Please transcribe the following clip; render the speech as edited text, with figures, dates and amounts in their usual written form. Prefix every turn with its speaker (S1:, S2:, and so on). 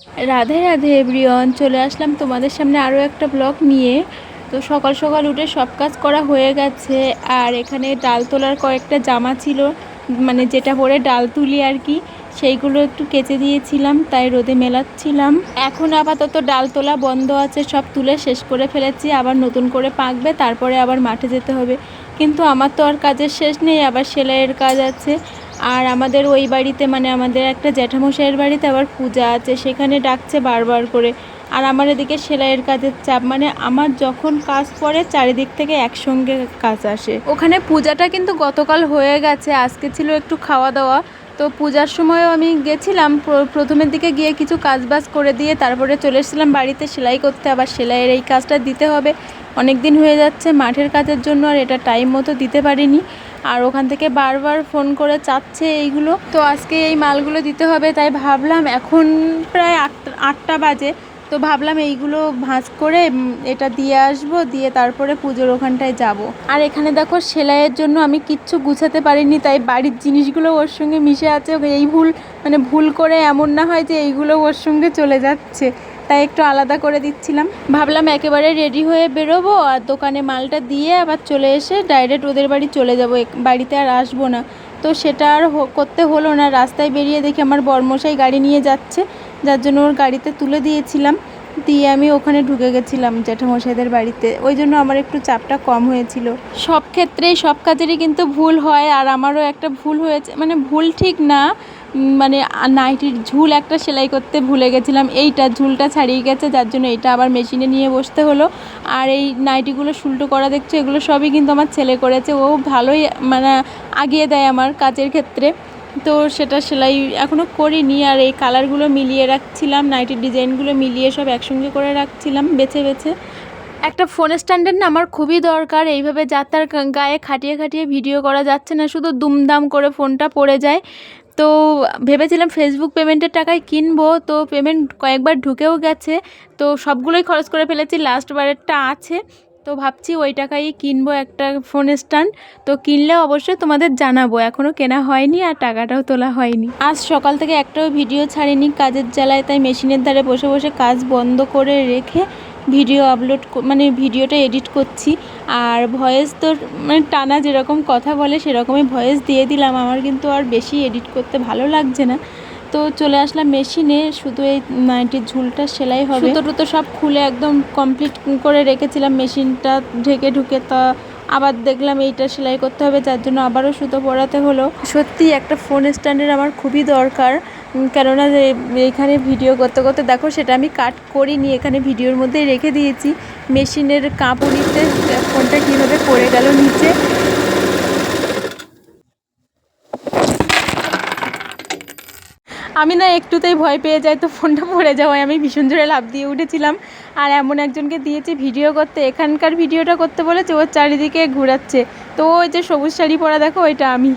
S1: Radhe Radhe everyone, চলে আসলাম তোমাদের সামনে আরও একটা ব্লগ নিয়ে। তো সকাল সকাল উঠে সব কাজ করা হয়ে গেছে। আর এখানে ডাল তোলার কয়েকটা জামা ছিল, মানে যেটা পরে ডাল তুলি আর কি, সেইগুলো একটু কেচে দিয়েছিলাম, তাই রোদে মেলাচ্ছিলাম। এখন আপাতত ডাল তোলা বন্ধ আছে, সব তুলে শেষ করে ফেলেছি। আবার নতুন করে পাকবে, তারপরে আবার মাঠে যেতে হবে। কিন্তু আমার তো আর কাজের শেষ নেই, আবার সেলাইয়ের কাজ আছে। আর আমাদের ওই বাড়িতে, মানে আমাদের একটা জ্যাঠামশাইয়ের বাড়িতে আবার পূজা আছে, সেখানে ডাকছে বারবার করে। আর আমার এদিকে সেলাইয়ের কাজের চাপ, মানে আমার যখন কাজ পড়ে চারিদিক থেকে একসঙ্গে কাজ আসে। ওখানে পূজাটা কিন্তু গতকাল হয়ে গেছে, আজকে ছিল একটু খাওয়া দাওয়া। তো পূজার সময়ও আমি গেছিলাম, প্রথমের দিকে গিয়ে কিছু কাজবাজ করে দিয়ে তারপরে চলে এসেছিলাম বাড়িতে সেলাই করতে। আবার সেলাইয়ের এই কাজটা দিতে হবে, অনেক দিন হয়ে যাচ্ছে মাঠের কাজের জন্য, আর এটা টাইম মতো দিতে পারিনি। আর ওখান থেকে বারবার ফোন করে চাচ্ছে এইগুলো। তো আজকে এই মালগুলো দিতে হবে, তাই ভাবলাম, এখন প্রায় আটটা বাজে, তো ভাবলাম এইগুলো ভাঁজ করে এটা দিয়ে আসবো, দিয়ে তারপরে পুজোর ওখানটায় যাব। আর এখানে দেখো সেলাইয়ের জন্য আমি কিচ্ছু গুছাতে পারিনি, তাই বাড়ির জিনিসগুলো ওর সঙ্গে মিশে আছে। এই ভুল, মানে ভুল করে এমন না হয় যে এইগুলো ওর সঙ্গে চলে যাচ্ছে, তাই একটু আলাদা করে দিচ্ছিলাম। ভাবলাম একেবারে রেডি হয়ে বেরোবো, আর দোকানে মালটা দিয়ে আবার চলে এসে ডাইরেক্ট ওদের বাড়ি চলে যাব, বাড়িতে আর আসবো না। তো সেটা আর করতে হলো না। রাস্তায় বেরিয়ে দেখি আমার বরমশাই গাড়ি নিয়ে যাচ্ছে, যার জন্য ওর গাড়িতে তুলে দিয়েছিলাম, দিয়ে আমি ওখানে ঢুকে গেছিলাম জ্যাঠামশাইদের বাড়িতে। ওই জন্য আমার একটু চাপটা কম হয়েছিল। সব ক্ষেত্রেই সব কাজেরই কিন্তু ভুল হয়, আর আমারও একটা ভুল হয়েছে, মানে ভুল ঠিক না, মানে নাইটির ঝুল একটা সেলাই করতে ভুলে গেছিলাম। এইটা ঝুলটা ছাড়িয়ে গেছে, যার জন্য এটা আবার মেশিনে নিয়ে বসতে হলো। আর এই নাইটিগুলো সুলটো করা দেখছো, এগুলো সবই কিন্তু আমার ছেলে করেছে। ও ভালোই মানে আগিয়ে দেয় আমার কাজের ক্ষেত্রে। তো সেটা সেলাই এখনও করিনি। আর এই কালারগুলো মিলিয়ে রাখছিলাম, নাইটির ডিজাইনগুলো মিলিয়ে সব একসঙ্গে করে রাখছিলাম বেছে বেছে। একটা ফোন স্ট্যান্ডের না আমার খুবই দরকার, এইভাবে যার তার গায়ে খাটিয়ে খাটিয়ে ভিডিও করা যাচ্ছে না, শুধু দুমদাম করে ফোনটা পড়ে যায়। তো ভেবেছিলাম ফেসবুক পেমেন্টের টাকায় কিনবো, তো পেমেন্ট কয়েকবার ঢুকেও গেছে, তো সবগুলোই খরচ করে ফেলেছি, লাস্ট বারেরটা আছে। তো ভাবছি ওই টাকায় কিনবো একটা ফোন স্ট্যান্ড। তো কিনলে অবশ্যই তোমাদের জানাবো, এখনও কেনা হয়নি আর টাকাটাও তোলা হয়নি। আজ সকাল থেকে একটাও ভিডিও ছাড়িনি কাজের জ্বালায়, তাই মেশিনের ধারে বসে বসে কাজ বন্ধ করে রেখে ভিডিও আপলোড, মানে ভিডিওটা এডিট করছি। আর ভয়েস তো মানে টানা যেরকম কথা বলে সেরকমই ভয়েস দিয়ে দিলাম। আমার কিন্তু আর বেশি এডিট করতে ভালো লাগছে না, তো চলে আসলাম মেশিনে। শুধু এই নাইটির ঝুলটা সেলাই হবে, সুতো টুতো সব খুলে একদম কমপ্লিট করে রেখেছিলাম মেশিনটা ঢেকে ঢুকে। তা আবার দেখলাম এইটা সেলাই করতে হবে, যার জন্য আবারও সুতো পরাতে হলো। সত্যি একটা ফোন স্ট্যান্ডের আমার খুবই দরকার, কেননা এখানে ভিডিও করতে করতে দেখো সেটা আমি কাট করিনি, এখানে ভিডিওর মধ্যেই রেখে দিয়েছি। মেশিনের কাঁপুনিতে ফোনটা কীভাবে পড়ে গেল নিচে। আমি না একটুতেই ভয় পেয়ে যাই, তো ফোনটা পড়ে যাওয়ায় আমি ভীষণ জোরে লাফ দিয়ে উঠেছিলাম। আর এমন একজনকে দিয়েছি ভিডিও করতে, এখানকার ভিডিওটা করতে বলেছে, ওর চারিদিকে ঘোরাচ্ছে। তো ওই যে সবুজ শাড়ি পরা দেখো, ওইটা আমি।